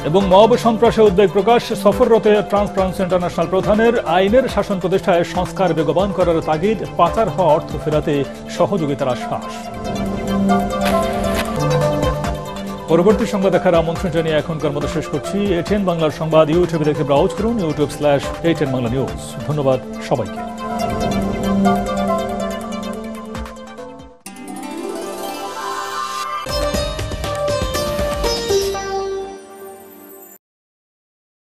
এবং মব সন্ত্রাসে উদ্বেগ প্রকাশ। সফররত ট্রান্সপারেন্সি ইন্টারন্যাশনাল প্রধানের আইনের শাসন প্রতিষ্ঠায় সংস্কার বেগবান করার তাগিদ। পাচার হওয়া অর্থ ফেরাতে সহযোগিতার আশ্বাস। পরবর্তী সংবাদ দেখার আমন্ত্রণ জানিয়ে এখনকার মতো শেষ করছি। এটিএন বাংলার সংবাদ ইউটিউবে দেখে ব্রাউজ করুন, youtube/ATN Bangla News। ধন্যবাদ সবাইকে।